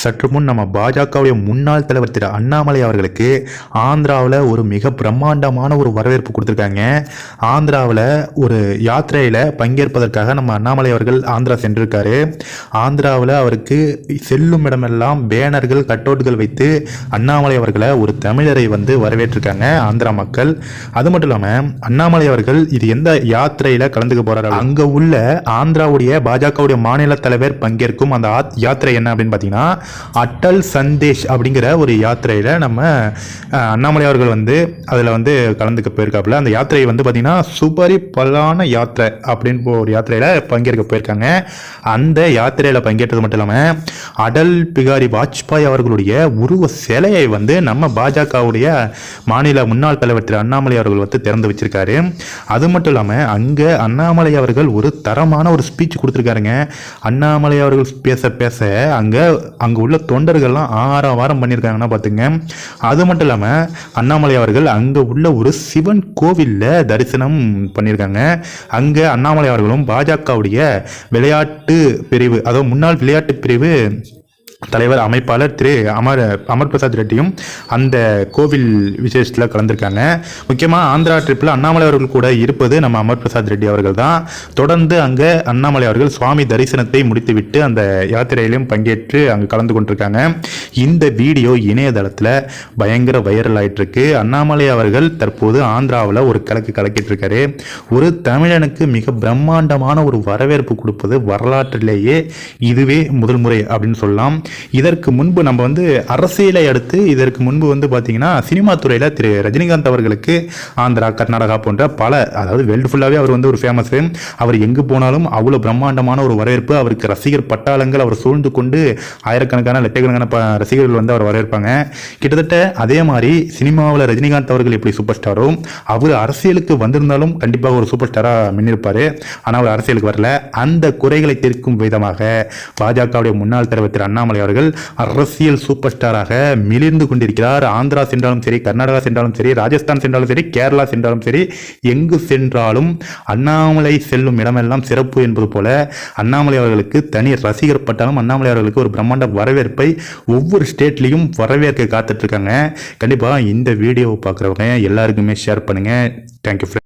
சற்று முன் நம்ம பாஜகவுடைய முன்னாள் தலைவர் திரு அண்ணாமலை அவர்களுக்கு ஆந்திராவில் ஒரு மிக பிரம்மாண்டமான ஒரு வரவேற்பு கொடுத்துருக்காங்க. ஆந்திராவில் ஒரு யாத்திரையில் பங்கேற்பதற்காக நம்ம அண்ணாமலை அவர்கள் ஆந்திரா சென்றிருக்காரு. ஆந்திராவில் அவருக்கு செல்லும் இடமெல்லாம் பேனர்கள் கட்டவுட்டுகள் வைத்து அண்ணாமலை அவர்களை ஒரு தமிழரை வரவேற்றிருக்காங்க ஆந்திரா மக்கள். அது மட்டும் இல்லாமல் அண்ணாமலை அவர்கள் இது எந்த யாத்திரையில் கலந்துக்க போறாரு, அங்கே உள்ள ஆந்திராவுடைய பாஜகவுடைய மாநில தலைவர் பங்கேற்கும் அந்த யாத்திரை என்ன அப்படின்னு பார்த்தீங்கன்னா அட்டல் சந்தேஷ் அப்படிங்கிற ஒரு யாத்திரையில் நம்ம அண்ணாமலை அவர்கள் அதில் கலந்துக்க போயிருக்காப்புல. அந்த யாத்திரை பார்த்தீங்கன்னா சுபரி பலான யாத்திரை அப்படின்னு ஒரு யாத்திரையில் பங்கேற்க போயிருக்காங்க. அந்த யாத்திரையில் பங்கேற்றது மட்டும் இல்லாமல் அடல் பிகாரி வாஜ்பாய் அவர்களுடைய உருவ சிலையை நம்ம பாஜகவுடைய மாநில முன்னாள் தலைவர் திரு அண்ணாமலை அவர்கள் திறந்து வச்சிருக்காரு. அது மட்டும் இல்லாமல் அங்கே அண்ணாமலை அவர்கள் ஒரு தரமான ஒரு ஸ்பீச் கொடுத்துருக்காருங்க. அண்ணாமலை அவர்கள் பேச பேச அங்கே உள்ள தொண்டர்கள்லாம் ஆரவாரம் பண்ணியிருக்காங்கன்னா பார்த்துங்க. அது மட்டும் இல்லாமல் அண்ணாமலை அவர்கள் அங்கே உள்ள ஒரு சிவன் கோவிலில் தரிசனம் பண்ணியிருக்காங்க. அங்கே அண்ணாமலை அவர்களும் பாஜகவுடைய விளையாட்டு பிரிவு, அதாவது முன்னாள் விளையாட்டு பிரிவு தலைவர் அமைப்பாளர் திரு அமர் பிரசாத் ரெட்டியும் அந்த கோவில் விசேஷத்தில் கலந்துருக்காங்க. முக்கியமாக ஆந்திரா ட்ரிப்பில் அண்ணாமலை அவர்கள் கூட இருப்பது நம்ம அமர் பிரசாத் ரெட்டி அவர்கள் தான். தொடர்ந்து அங்கே அண்ணாமலை அவர்கள் சுவாமி தரிசனத்தை முடித்துவிட்டு அந்த யாத்திரையிலும் பங்கேற்று அங்கே கலந்து கொண்டிருக்காங்க. இந்த வீடியோ இணையதளத்தில் பயங்கர வைரல் ஆகிட்டு இருக்கு. அண்ணாமலை அவர்கள் தற்போது ஆந்திராவில் ஒரு கலக்கிட்டு இருக்காரு. ஒரு தமிழனுக்கு மிக பிரம்மாண்டமான ஒரு வரவேற்பு கொடுப்பது வரலாற்றிலேயே இதுவே முதல் முறை அப்படின்னு சொல்லலாம். இதற்கு முன்பு நம்ம அரசியலை அடுத்து இதற்கு முன்பு பார்த்தீங்கன்னா சினிமா துறையில் திரு ரஜினிகாந்த் அவர்களுக்கு ஆந்திரா கர்நாடகா போன்ற பல, அதாவது வேர்ல்டு ஃபுல்லாகவே அவர் ஒரு ஃபேமஸ். அவர் எங்கு போனாலும் அவ்வளோ பிரம்மாண்டமான ஒரு வரவேற்பு, அவருக்கு ரசிகர் பட்டாளங்கள் அவர் சூழ்ந்து கொண்டு ஆயிரக்கணக்கான லட்சக்கணக்கான ரசிகர்கள் அவர் வரவேற்பாங்க. கிட்டத்தட்ட அதே மாதிரி சினிமாவில் ரஜினிகாந்த் அவர்கள் எப்படி சூப்பர் ஸ்டாரோ, அவர் அரசியலுக்கு வந்திருந்தாலும் கண்டிப்பாக ஒரு சூப்பர் ஸ்டாராக மின்னிருப்பார். ஆனால் அவர் அரசியலுக்கு வரல. அந்த குறைகளை தீர்க்கும் விதமாக பாஜகவுடைய முன்னாள் தலைவர் திரு அண்ணாமலை அவர்கள் அரசியல் சூப்பர் ஸ்டாராக மிளிர்ந்து கொண்டிருக்கிறார். ஆந்திரா சென்றாலும் சரி, கர்நாடகா சென்றாலும் சரி, ராஜஸ்தான் சென்றாலும் சரி, கேரளா சென்றாலும் சரி, எங்கு சென்றாலும் அண்ணாமலை செல்லும் இடமெல்லாம் சிறப்பு என்பது போல அண்ணாமலை அவர்களுக்கு தனி ரசிகர் பட்டாலும் அண்ணாமலை அவர்களுக்கு ஒரு பிரம்மாண்ட வரவேற்பை ஒவ்வொரு ஸ்டேட்லையும் வரவேற்க காத்துட்டு இருக்காங்க. கண்டிப்பாக இந்த வீடியோவை பார்க்குறவங்க எல்லாருக்குமே ஷேர் பண்ணுங்க. தேங்க்யூ.